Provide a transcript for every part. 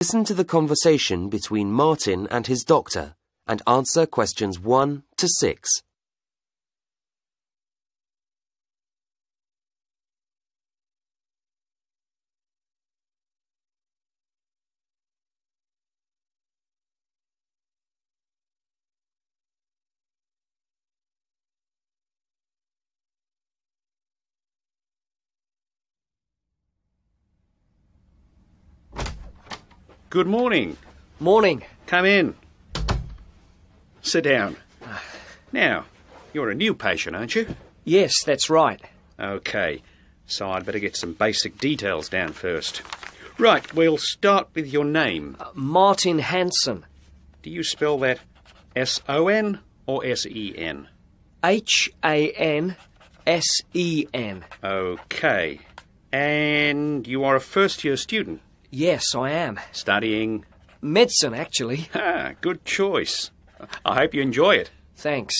Listen to the conversation between Martin and his doctor and answer questions 1 to 6. Good morning. Morning. Come in. Sit down. Now, you're a new patient, aren't you? Yes, that's right. OK, so I'd better get some basic details down first. Right, we'll start with your name. Martin Hansen. Do you spell that S-O-N or S-E-N? Hansen. OK. And you are a first-year student? Yes, I am. Studying? Medicine, actually. Ah, good choice. I hope you enjoy it. Thanks.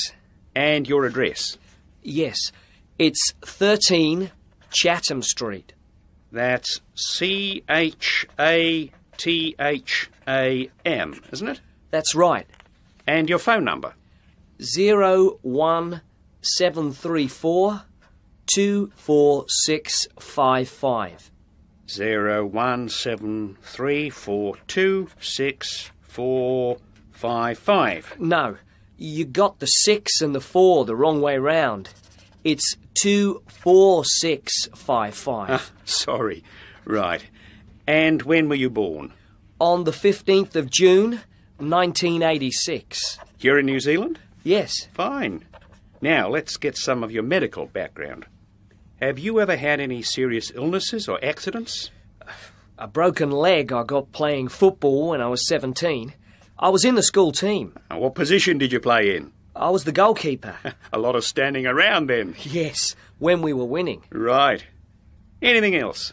And your address? Yes, it's 13 Chatham Street. That's C-H-A-T-H-A-M, isn't it? That's right. And your phone number? 01734 24655. 01734264555. No, you got the 6 and the 4 the wrong way round. It's 24655. Sorry. Right. And when were you born? On the 15th of June, 1986. Here in New Zealand? Yes. Fine. Now, let's get some of your medical background. Have you ever had any serious illnesses or accidents? A broken leg I got playing football when I was 17. I was in the school team. What position did you play in? I was the goalkeeper. A lot of standing around then. Yes, when we were winning. Right. Anything else?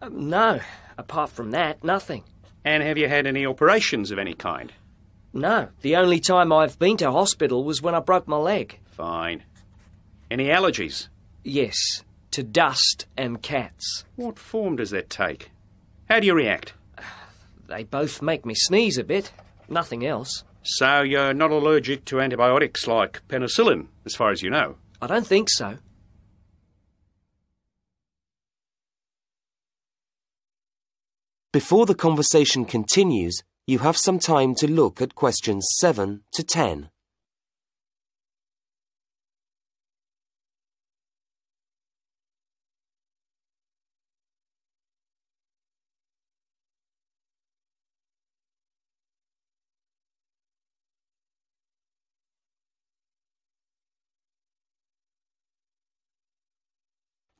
No, apart from that, nothing. And have you had any operations of any kind? No, the only time I've been to hospital was when I broke my leg. Fine. Any allergies? Yes, to dust and cats. What form does that take? How do you react? They both make me sneeze a bit, nothing else. So you're not allergic to antibiotics like penicillin, as far as you know? I don't think so. Before the conversation continues, you have some time to look at questions 7 to 10.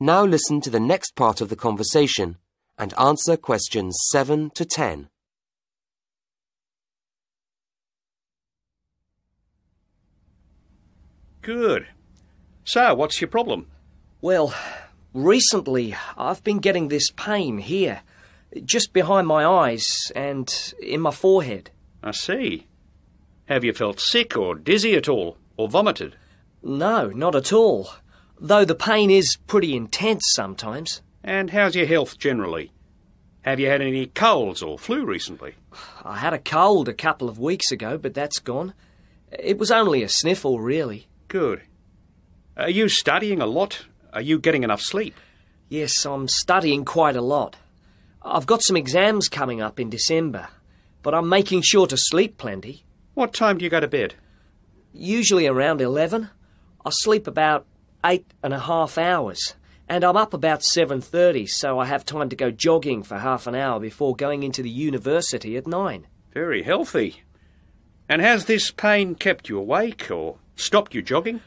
Now listen to the next part of the conversation and answer questions 7 to 10. Good. So, what's your problem? Well, recently I've been getting this pain here, just behind my eyes and in my forehead. I see. Have you felt sick or dizzy at all, or vomited? No, not at all. Though the pain is pretty intense sometimes. And how's your health generally? Have you had any colds or flu recently? I had a cold a couple of weeks ago, but that's gone. It was only a sniffle, really. Good. Are you studying a lot? Are you getting enough sleep? Yes, I'm studying quite a lot. I've got some exams coming up in December, but I'm making sure to sleep plenty. What time do you go to bed? Usually around 11. I sleep about 8.5 hours, and I'm up about 7:30, so I have time to go jogging for half an hour before going into the university at 9. Very healthy. And has this pain kept you awake or stopped you jogging?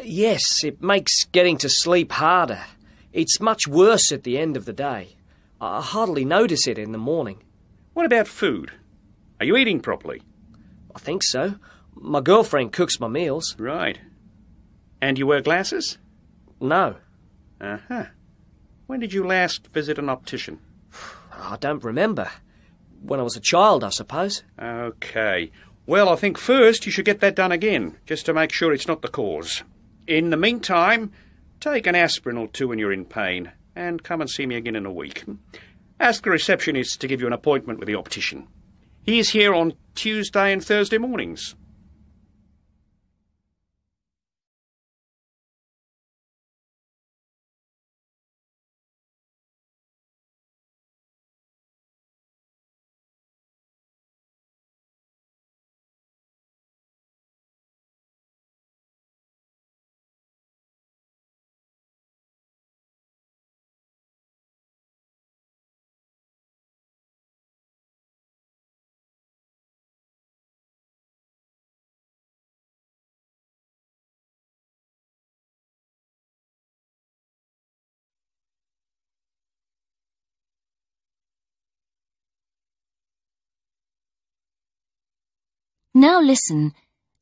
Yes, it makes getting to sleep harder. It's much worse at the end of the day. I hardly notice it in the morning. What about food? Are you eating properly? I think so. My girlfriend cooks my meals. Right. And you wear glasses? No. Uh-huh. When did you last visit an optician? I don't remember. When I was a child, I suppose. OK. Well, I think first you should get that done again, just to make sure it's not the cause. In the meantime, take an aspirin or 2 when you're in pain, and come and see me again in a week. Ask the receptionist to give you an appointment with the optician. He is here on Tuesday and Thursday mornings. Now listen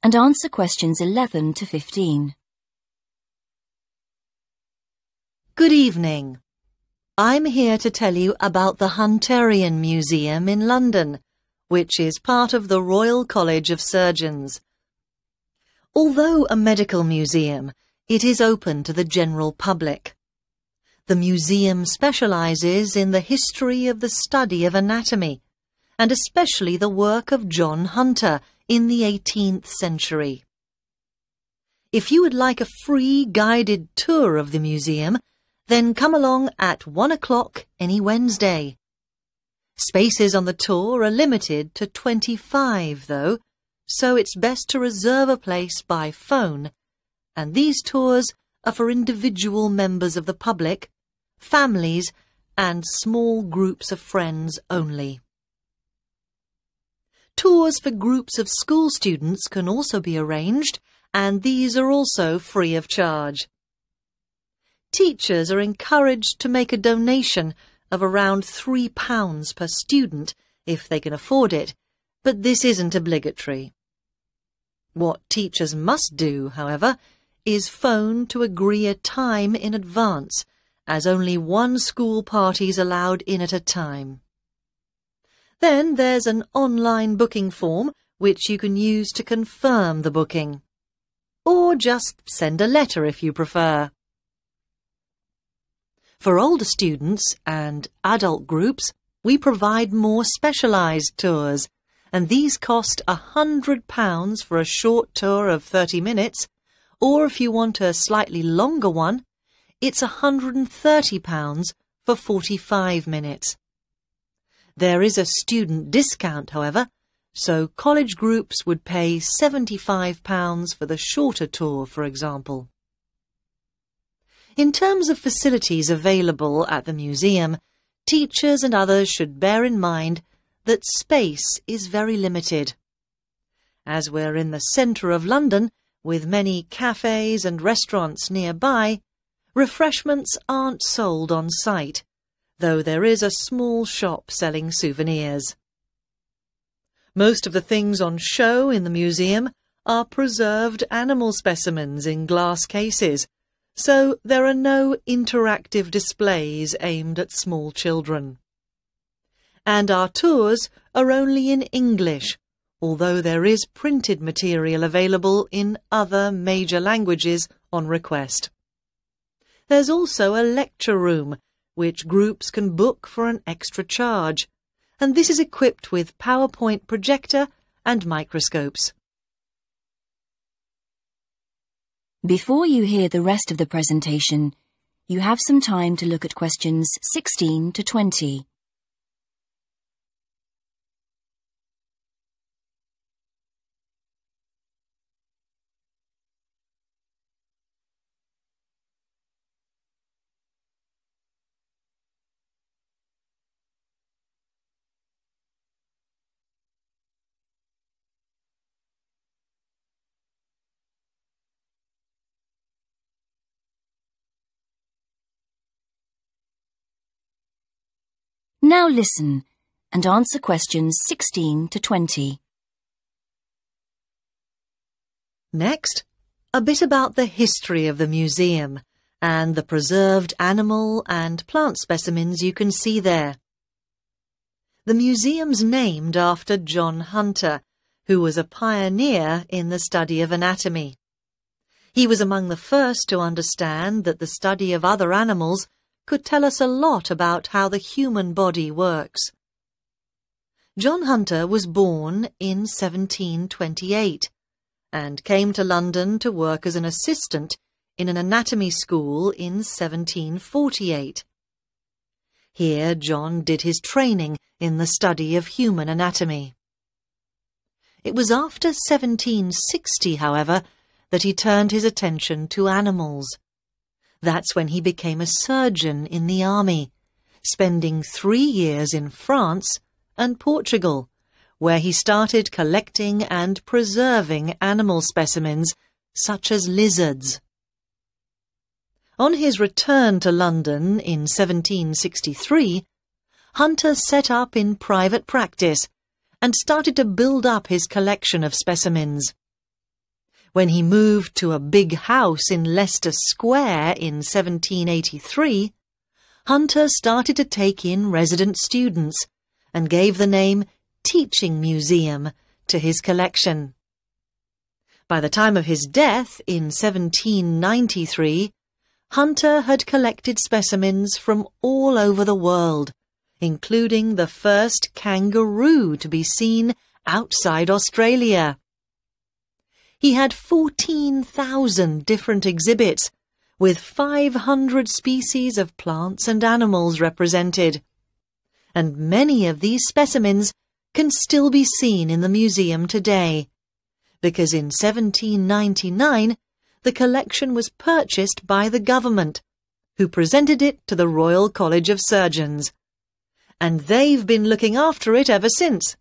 and answer questions 11 to 15. Good evening. I'm here to tell you about the Hunterian Museum in London, which is part of the Royal College of Surgeons. Although a medical museum, it is open to the general public. The museum specialises in the history of the study of anatomy, and especially the work of John Hunter in the 18th century. If you would like a free guided tour of the museum, then come along at 1 o'clock any Wednesday. Spaces on the tour are limited to 25 though, so it's best to reserve a place by phone, and these tours are for individual members of the public, families and small groups of friends only. Tours for groups of school students can also be arranged, and these are also free of charge. Teachers are encouraged to make a donation of around £3 per student if they can afford it, but this isn't obligatory. What teachers must do, however, is phone to agree a time in advance, as only one school party is allowed in at a time. Then there's an online booking form which you can use to confirm the booking. Or just send a letter if you prefer. For older students and adult groups, we provide more specialised tours, and these cost £100 for a short tour of 30 minutes, or if you want a slightly longer one, it's £130 for 45 minutes. There is a student discount, however, so college groups would pay £75 for the shorter tour, for example. In terms of facilities available at the museum, teachers and others should bear in mind that space is very limited. As we're in the centre of London, with many cafes and restaurants nearby, refreshments aren't sold on site, though there is a small shop selling souvenirs. Most of the things on show in the museum are preserved animal specimens in glass cases, so there are no interactive displays aimed at small children. And our tours are only in English, although there is printed material available in other major languages on request. There's also a lecture room, which groups can book for an extra charge, and this is equipped with PowerPoint projector and microscopes. Before you hear the rest of the presentation, you have some time to look at questions 16 to 20. Now listen and answer questions 16 to 20. Next, a bit about the history of the museum and the preserved animal and plant specimens you can see there. The museum's named after John Hunter, who was a pioneer in the study of anatomy. He was among the first to understand that the study of other animals could tell us a lot about how the human body works. John Hunter was born in 1728 and came to London to work as an assistant in an anatomy school in 1748. Here John did his training in the study of human anatomy. It was after 1760, however, that he turned his attention to animals. That's when he became a surgeon in the army, spending 3 years in France and Portugal, where he started collecting and preserving animal specimens such as lizards. On his return to London in 1763, Hunter set up in private practice and started to build up his collection of specimens. When he moved to a big house in Leicester Square in 1783, Hunter started to take in resident students and gave the name Teaching Museum to his collection. By the time of his death in 1793, Hunter had collected specimens from all over the world, including the first kangaroo to be seen outside Australia. He had 14,000 different exhibits, with 500 species of plants and animals represented. And many of these specimens can still be seen in the museum today, because in 1799 the collection was purchased by the government, who presented it to the Royal College of Surgeons. And they've been looking after it ever since,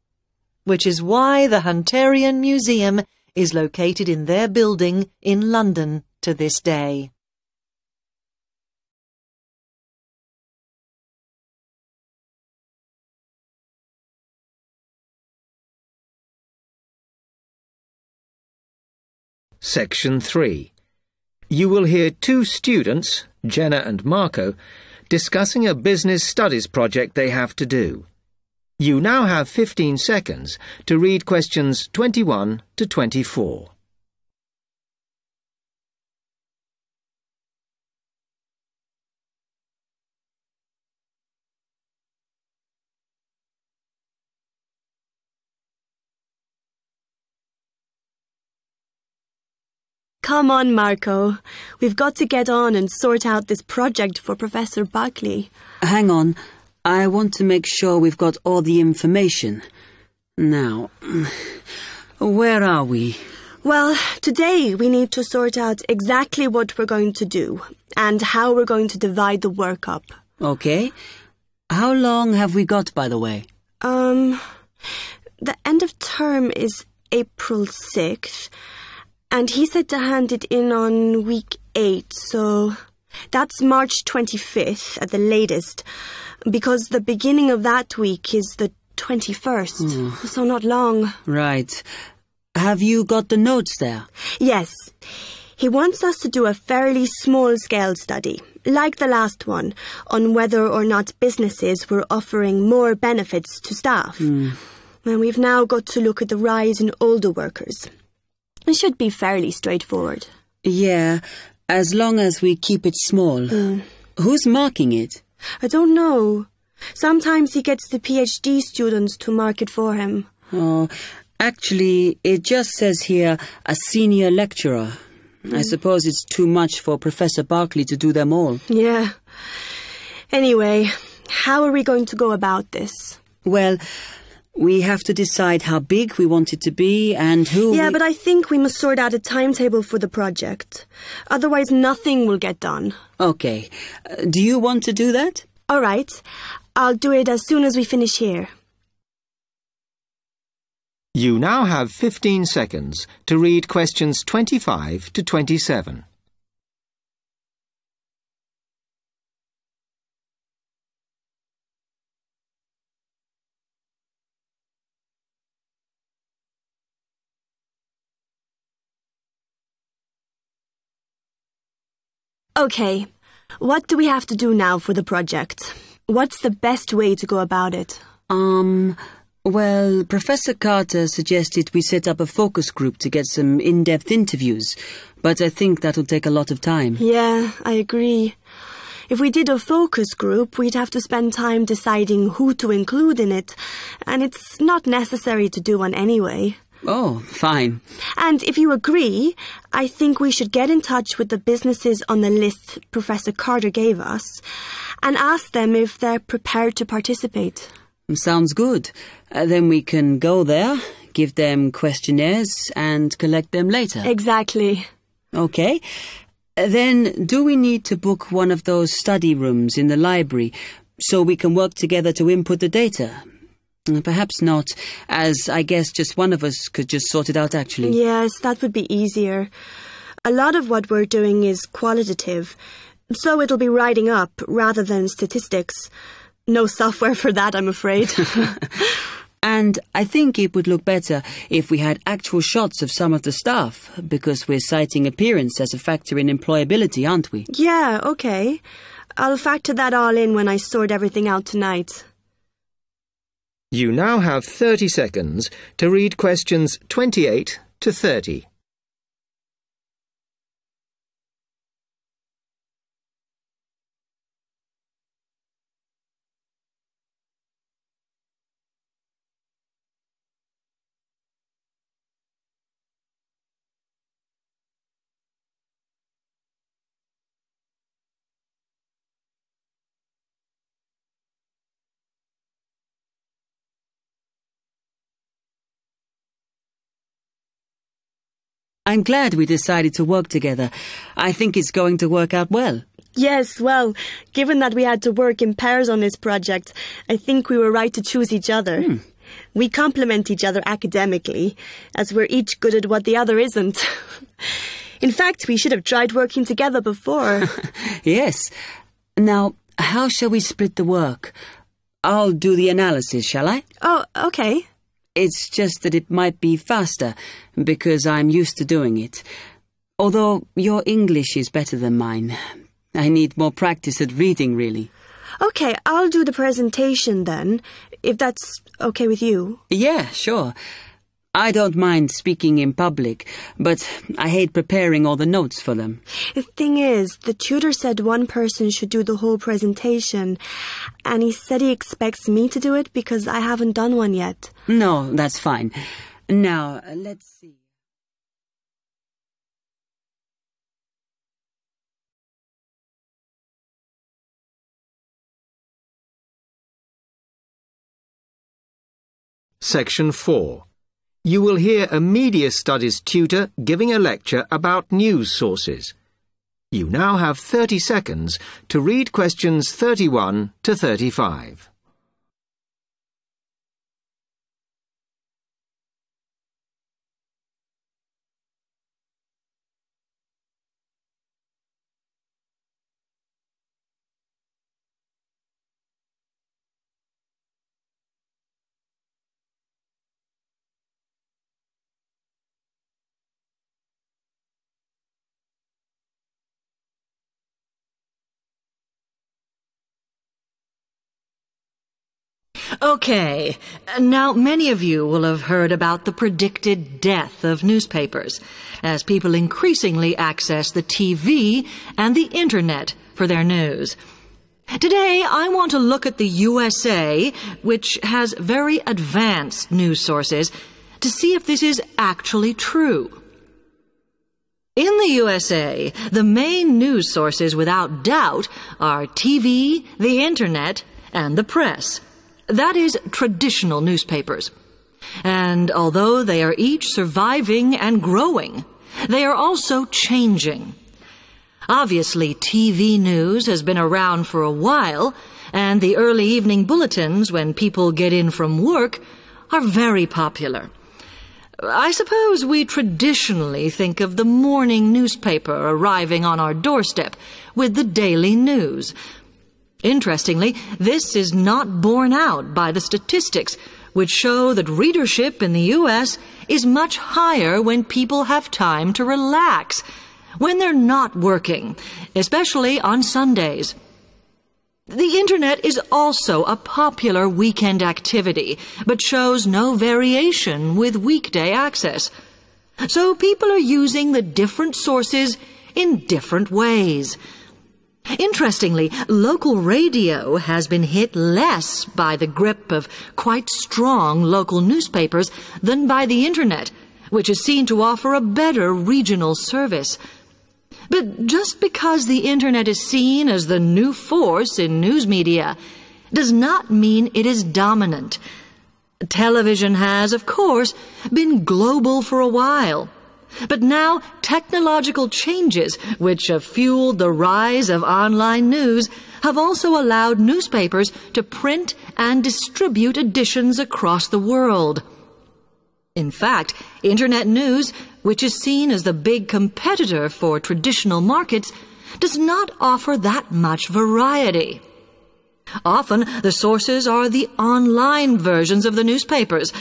which is why the Hunterian Museum is located in their building in London to this day. Section 3. You will hear 2 students, Jenna and Marco, discussing a business studies project they have to do. You now have 15 seconds to read questions 21 to 24. Come on, Marco. We've got to get on and sort out this project for Professor Buckley. Hang on. I want to make sure we've got all the information. Now, where are we? Well, today we need to sort out exactly what we're going to do and how we're going to divide the work up. Okay. How long have we got, by the way? The end of term is April 6th. And he said to hand it in on week 8, so that's March 25th at the latest, because the beginning of that week is the 21st, so not long. Right. Have you got the notes there? Yes. He wants us to do a fairly small-scale study, like the last one, on whether or not businesses were offering more benefits to staff. And we've now got to look at the rise in older workers. It should be fairly straightforward. Yeah, as long as we keep it small. Who's marking it? I don't know. Sometimes he gets the PhD students to mark it for him. Oh, actually, it just says here, a senior lecturer. I suppose it's too much for Professor Barclay to do them all. Yeah. Anyway, how are we going to go about this? Well, we have to decide how big we want it to be and who... Yeah, but I think we must sort out a timetable for the project. Otherwise, nothing will get done. Okay. Do you want to do that? All right. I'll do it as soon as we finish here. You now have 15 seconds to read questions 25 to 27. Okay, what do we have to do now for the project? What's the best way to go about it? Well, Professor Carter suggested we set up a focus group to get some in-depth interviews, but I think that'll take a lot of time. Yeah, I agree. If we did a focus group, we'd have to spend time deciding who to include in it, and it's not necessary to do one anyway. Oh, fine. And if you agree, I think we should get in touch with the businesses on the list Professor Carter gave us and ask them if they're prepared to participate. Sounds good. Then we can go there, give them questionnaires and collect them later. Exactly. Okay. Then do we need to book one of those study rooms in the library so we can work together to input the data? Perhaps not, as I guess just one of us could just sort it out actually. Yes, that would be easier. A lot of what we're doing is qualitative, so it'll be writing up rather than statistics. No software for that, I'm afraid. And I think it would look better if we had actual shots of some of the staff, because we're citing appearance as a factor in employability, aren't we? Yeah, okay. I'll factor that all in when I sort everything out tonight. You now have 30 seconds to read questions 28 to 30. I'm glad we decided to work together. I think it's going to work out well. Yes, well, given that we had to work in pairs on this project, I think we were right to choose each other. We complement each other academically, as we're each good at what the other isn't. In fact, we should have tried working together before. Yes. Now, how shall we split the work? I'll do the analysis, shall I? Oh, okay. It's just that it might be faster, because I'm used to doing it. Although your English is better than mine. I need more practice at reading, really. Okay, I'll do the presentation then, if that's okay with you. Yeah, sure. I don't mind speaking in public, but I hate preparing all the notes for them. The thing is, the tutor said one person should do the whole presentation, and he said he expects me to do it because I haven't done one yet. No, that's fine. Now, let's see. Section 4. You will hear a media studies tutor giving a lecture about news sources. You now have 30 seconds to read questions 31 to 35. Okay, now many of you will have heard about the predicted death of newspapers, as people increasingly access the TV and the Internet for their news. Today, I want to look at the USA, which has very advanced news sources, to see if this is actually true. In the USA, the main news sources without doubt are TV, the Internet, and the press. That is, traditional newspapers. And although they are each surviving and growing, they are also changing. Obviously, TV news has been around for a while, and the early evening bulletins, when people get in from work, are very popular. I suppose we traditionally think of the morning newspaper arriving on our doorstep with the daily news. Interestingly, this is not borne out by the statistics, which show that readership in the U.S. is much higher when people have time to relax, when they're not working, especially on Sundays. The Internet is also a popular weekend activity, but shows no variation with weekday access. So people are using the different sources in different ways. Interestingly, local radio has been hit less by the grip of quite strong local newspapers than by the Internet, which is seen to offer a better regional service. But just because the Internet is seen as the new force in news media does not mean it is dominant. Television has, of course, been global for a while. But now technological changes, which have fueled the rise of online news, have also allowed newspapers to print and distribute editions across the world. In fact, Internet news, which is seen as the big competitor for traditional markets, does not offer that much variety. Often, the sources are the online versions of the newspapers,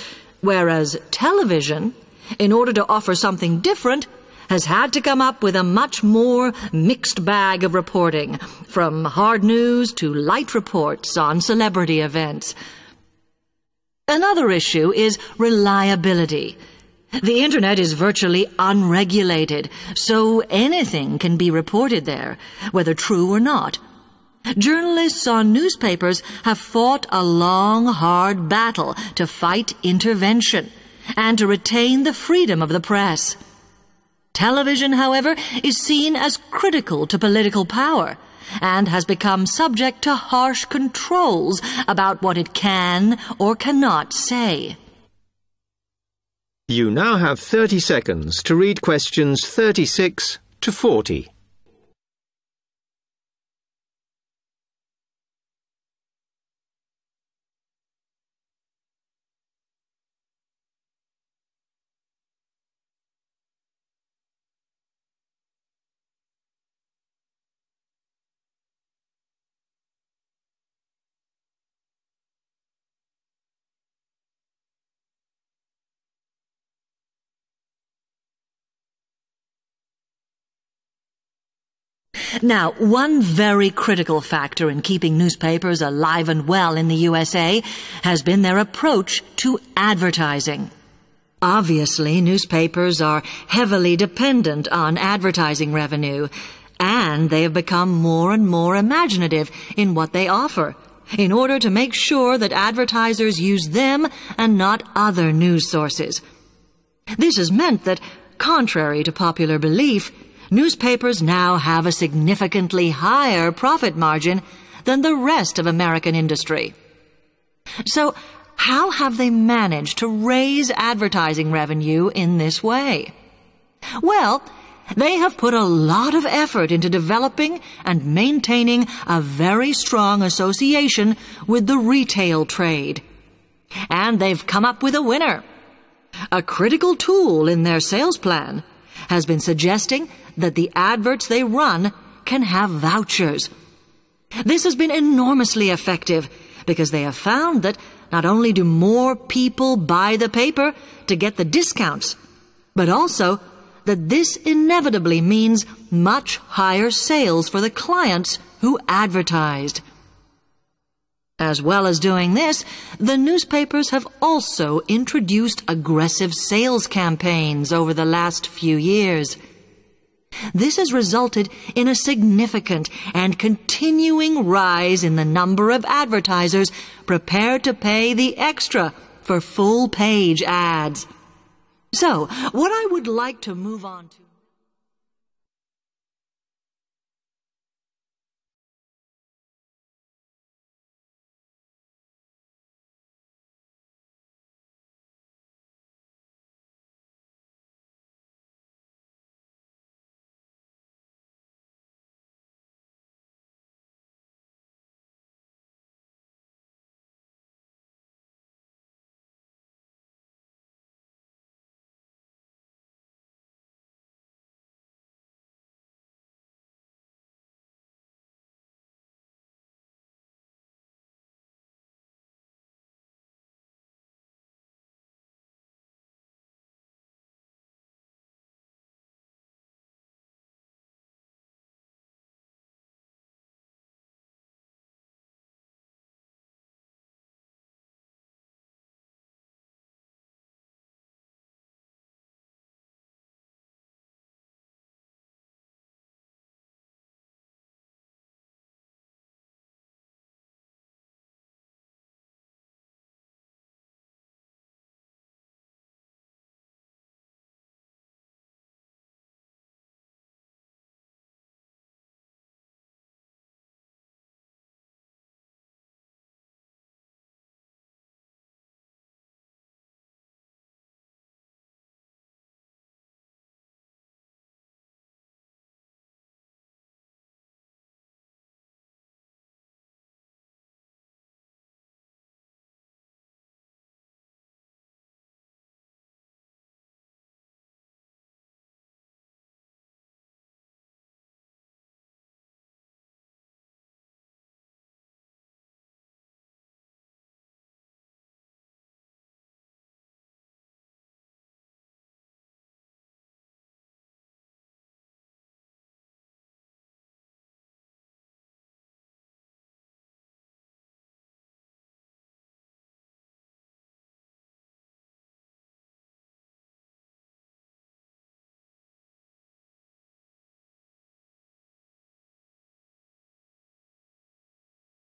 whereas television, in order to offer something different, has had to come up with a much more mixed bag of reporting, from hard news to light reports on celebrity events. Another issue is reliability. The Internet is virtually unregulated, so anything can be reported there, whether true or not. Journalists on newspapers have fought a long, hard battle to fight intervention and to retain the freedom of the press. Television, however, is seen as critical to political power and has become subject to harsh controls about what it can or cannot say. You now have 30 seconds to read questions 36 to 40. Now, one very critical factor in keeping newspapers alive and well in the USA has been their approach to advertising. Obviously, newspapers are heavily dependent on advertising revenue, and they have become more and more imaginative in what they offer, in order to make sure that advertisers use them and not other news sources. This has meant that, contrary to popular belief, newspapers now have a significantly higher profit margin than the rest of American industry. So, how have they managed to raise advertising revenue in this way? Well, they have put a lot of effort into developing and maintaining a very strong association with the retail trade. And they've come up with a winner. A critical tool in their sales plan has been suggesting that the adverts they run can have vouchers. This has been enormously effective because they have found that not only do more people buy the paper to get the discounts, but also that this inevitably means much higher sales for the clients who advertised. As well as doing this, the newspapers have also introduced aggressive sales campaigns over the last few years. This has resulted in a significant and continuing rise in the number of advertisers prepared to pay the extra for full-page ads. So, what I would like to move on to